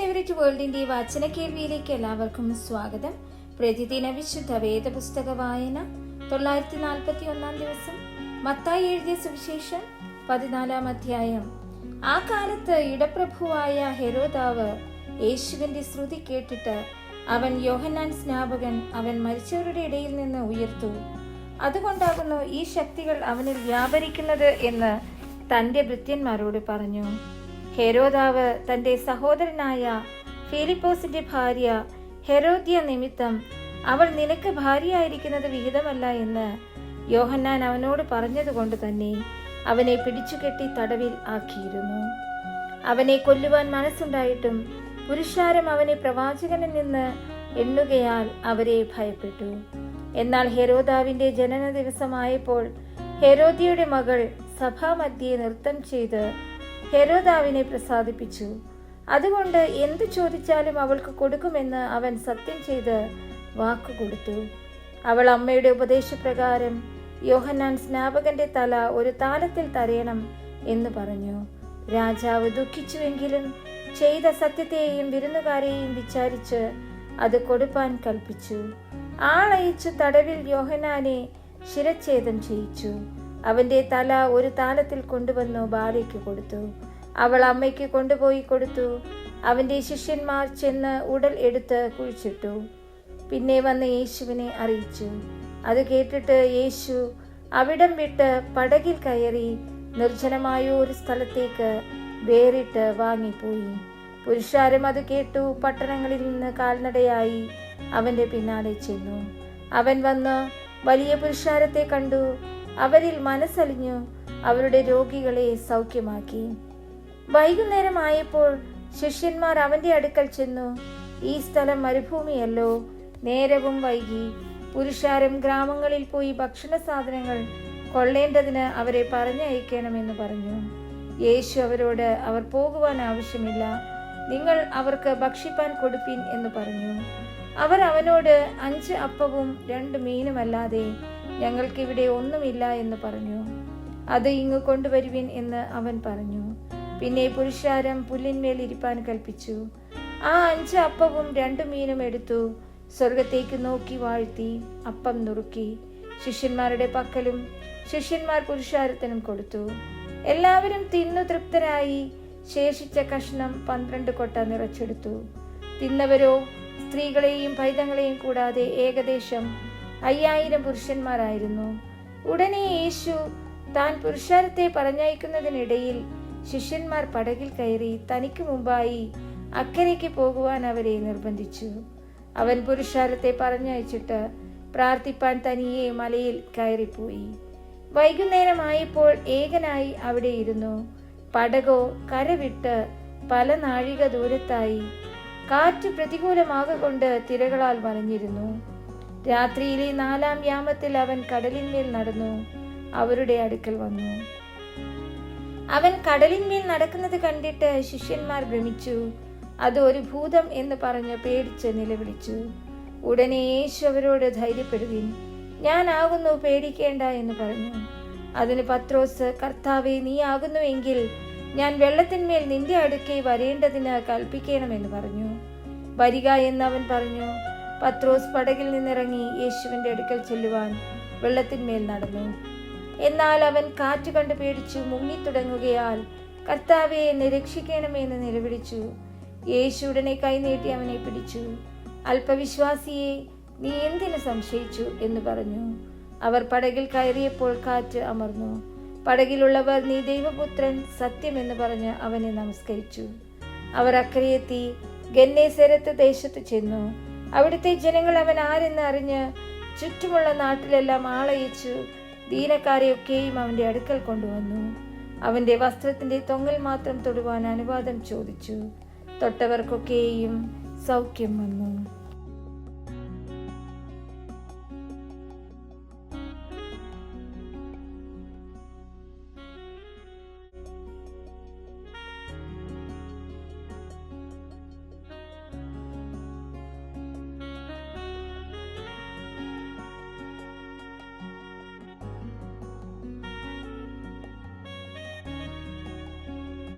Favourite വേൾഡിന്റെ വാചന കേൾവിയിലേക്ക് എല്ലാവർക്കും സ്വാഗതം. പ്രതിദിന വിശുദ്ധ വേദപുസ്തക വായന 941 ദിവസം. മത്തായി എഴുതിയ സുവിശേഷം 14 അധ്യായം. ആ കാലത്ത് ഇടപ്രഭുവായ ഹെരോദാവ് യേശുവിന്റെ ശ്രുതി കേട്ടിട്ട് അവൻ യോഹന്നാൻ സ്നാപകൻ അവൻ മരിച്ചവരുടെ ഇടയിൽ നിന്ന് ഉയർത്തു, അതുകൊണ്ടാകുന്നു ഈ ശക്തികൾ അവനിൽ വ്യാപരിക്കുന്നത് എന്ന് തന്റെ ഭൃത്യന്മാരോട് പറഞ്ഞു. ഹെരോദാവ് തന്റെ സഹോദരനായ ഫിലിപ്പോസിന്റെ ഭാര്യ ഹെരോദ്യ നിമിത്തം അവൾ നിനക്ക് ഭാര്യയായിരിക്കുന്നത് വിഹിതമല്ല എന്ന് യോഹന്നാൻ അവനോട് പറഞ്ഞതുകൊണ്ട് തന്നെ അവനെ പിടിച്ചുകെട്ടി തടവിൽ ആക്കിയിരുന്നു. അവനെ കൊല്ലുവാൻ മനസ്സുണ്ടായിട്ടും പുരുഷാരം അവനെ പ്രവാചകനിൽ നിന്ന് എണ്ണുകയാൽ അവരെ ഭയപ്പെട്ടു. എന്നാൽ ഹെരോദാവിന്റെ ജനന ദിവസമായപ്പോൾ ഹെരോദ്യയുടെ മകൾ സഭാമധ്യേ നൃത്തം ചെയ്ത് ഹെരോദാവിനെ പ്രസാദിപ്പിച്ചു. അതുകൊണ്ട് എന്തു ചോദിച്ചാലും അവൾക്ക് കൊടുക്കുമെന്ന് അവൻ സത്യം ചെയ്ത് വാക്കുകൊടുത്തു. അവൾ അമ്മയുടെ ഉപദേശപ്രകാരം യോഹന്നാൻ സ്നാപകന്റെ തല ഒരു താലത്തിൽ തരയണം എന്ന് പറഞ്ഞു. രാജാവ് ദുഃഖിച്ചുവെങ്കിലും ചെയ്ത സത്യത്തെയും വിരുന്നുകാരെയും വിചാരിച്ച് അത് കൊടുപ്പാൻ കൽപ്പിച്ചു. ആളയച്ചു തടവിൽ യോഹന്നാനെ ശിരച്ഛേദം ചെയ്യിച്ചു. അവന്റെ തല ഒരു താലത്തിൽ കൊണ്ടുവന്നു ബാലയ്ക്ക് കൊടുത്തു. അവൾ അമ്മയ്ക്ക് കൊണ്ടുപോയി കൊടുത്തു. അവന്റെ ശിഷ്യന്മാർ ചെന്ന് ഉടൽ എടുത്ത് കുഴിച്ചിട്ടു. പിന്നെ വന്ന് യേശുവിനെ അറിയിച്ചു. അത് കേട്ടിട്ട് യേശു അവിടം വിട്ട് പടകിൽ കയറി നിർജ്ജനമായ ഒരു സ്ഥലത്തേക്ക് വേറിട്ട് വാങ്ങിപ്പോയി. പുരുഷാരം അത് കേട്ടു പട്ടണങ്ങളിൽ നിന്ന് കാൽനടയായി അവന്റെ പിന്നാലെ ചെന്നു. അവൻ വന്ന് വലിയ പുരുഷാരത്തെ കണ്ടു. അവരിൽ മനസ്സലിഞ്ഞു അവരുടെ രോഗികളെ സൗഖ്യമാക്കി. വൈകുന്നേരമായപ്പോൾ ശിഷ്യന്മാർ അവന്റെ അടുക്കൽ ചെന്നു, ഈ സ്ഥലം മരുഭൂമിയല്ലോ, നേരവും വൈകി. പുരുഷാരം ഗ്രാമങ്ങളിൽ പോയി ഭക്ഷണ സാധനങ്ങൾ കൊള്ളേണ്ടതിന് അവരെ പറഞ്ഞയക്കണമെന്ന് പറഞ്ഞു. യേശു അവരോട്, അവർ പോകുവാൻ ആവശ്യമില്ല, നിങ്ങൾ അവർക്ക് ഭക്ഷിപ്പാൻ കൊടുപ്പിൻ എന്ന് പറഞ്ഞു. അവർ അവനോട്, 5 അപ്പവും 2 മീനുമല്ലാതെ ഞങ്ങൾക്കിവിടെ ഒന്നുമില്ല എന്ന് പറഞ്ഞു. അത് ഇങ്ങ് കൊണ്ടുവരുവിൻ എന്ന് അവൻ പറഞ്ഞു. പിന്നെ പുരുഷാരം പുല്ലിന്മേൽ ഇരിപ്പാൻ കൽപ്പിച്ചു. ആ 5 അപ്പവും 2 മീനും എടുത്തു സ്വർഗത്തേക്ക് നോക്കി വാഴ്ത്തി അപ്പം നുറുക്കി ശിഷ്യന്മാരുടെ പക്കലും ശിഷ്യന്മാർ പുരുഷാരത്തിനും കൊടുത്തു. എല്ലാവരും തിന്നു തൃപ്തരായി ശേഷിച്ച കഷ്ണം 12 കൊട്ട നിറച്ചെടുത്തു. തിന്നവരോ സ്ത്രീകളെയും പൈതങ്ങളെയും കൂടാതെ ഏകദേശം 5000 പുരുഷന്മാരായിരുന്നു. ഉടനെ യേശു താൻ പുരുഷാരത്തെ പറഞ്ഞയക്കുന്നതിനിടയിൽ ശിഷ്യന്മാർ പടകിൽ കയറി തനിക്ക് മുമ്പായി അക്കരയ്ക്ക് പോകുവാൻ അവരെ നിർബന്ധിച്ചു. അവൻ പുരുഷാരത്തെ പറഞ്ഞയച്ചിട്ട് പ്രാർത്ഥിപ്പാൻ തനിയെ മലയിൽ കയറിപ്പോയി. വൈകുന്നേരമായപ്പോൾ ഏകനായി അവിടെ ഇരുന്നു. പടകോ കരവിട്ട് പല നാഴിക ദൂരത്തായി. കാറ്റ് പ്രതികൂലമാകൊണ്ട് തിരകളാൽ വലഞ്ഞിരുന്നു. രാത്രിയിലെ 4-ാം യാമത്തിൽ അവൻ കടലിന്മേൽ നടന്നു അവരുടെ അടുക്കൽ വന്നു. അവൻ കടലിന്മേൽ നടക്കുന്നത് കണ്ടിട്ട് ശിഷ്യന്മാർ ഭ്രമിച്ചു. അത് ഒരു ഭൂതം എന്ന് പറഞ്ഞ് പേടിച്ച് നിലവിളിച്ചു. ഉടനെ യേശു അവരോട്, ധൈര്യപ്പെടുവിൻ, ഞാനാകുന്നു, പേടിക്കേണ്ട എന്ന് പറഞ്ഞു. അതിന് പത്രോസ്, കർത്താവേ, നീ ആകുന്നുവെങ്കിൽ ഞാൻ വെള്ളത്തിന്മേൽ നിന്റെ അടുക്കെ വരേണ്ടതിന് കൽപ്പിക്കണമെന്ന് പറഞ്ഞു. വരിക എന്ന് അവൻ പറഞ്ഞു. പത്രോസ് പടകിൽ നിന്നിറങ്ങി യേശുവിന്റെ അടുക്കൽ ചെല്ലുവാൻ വെള്ളത്തിന്മേൽ നടന്നു. എന്നാൽ അവൻ കാറ്റ് കണ്ട് പേടിച്ചു മുങ്ങിത്തുടങ്ങുകയാൽ, കർത്താവേ, എന്നെ രക്ഷിക്കണമേ എന്ന് നിലവിളിച്ചു. യേശു ഉടനെ കൈനീട്ടി അവനെ പിടിച്ചു. അല്പവിശ്വാസിയെ, നീ എന്തിനു സംശയിച്ചു എന്ന് പറഞ്ഞു. അവർ പടകിൽ കയറിയപ്പോൾ കാറ്റ് അമർന്നു. പടകിലുള്ളവർ, നീ ദൈവപുത്രൻ സത്യമെന്ന് പറഞ്ഞ് അവനെ നമസ്കരിച്ചു. അവർ അക്കരയെത്തി ഗന്നേസരത്ത് ദേശത്ത് ചെന്നു. അവിടുത്തെ ജനങ്ങൾ അവൻ ആരെന്ന് അറിഞ്ഞ് ചുറ്റുമുള്ള നാട്ടിലെല്ലാം ആളയച്ചു ദീനക്കാരെയൊക്കെയും അവന്റെ അടുക്കൽ കൊണ്ടുവന്നു. അവന്റെ വസ്ത്രത്തിന്റെ തൊങ്ങൽ മാത്രം തൊടുവാൻ അനുവാദം ചോദിച്ചു. തൊട്ടവർക്കൊക്കെയും സൗഖ്യം വന്നു.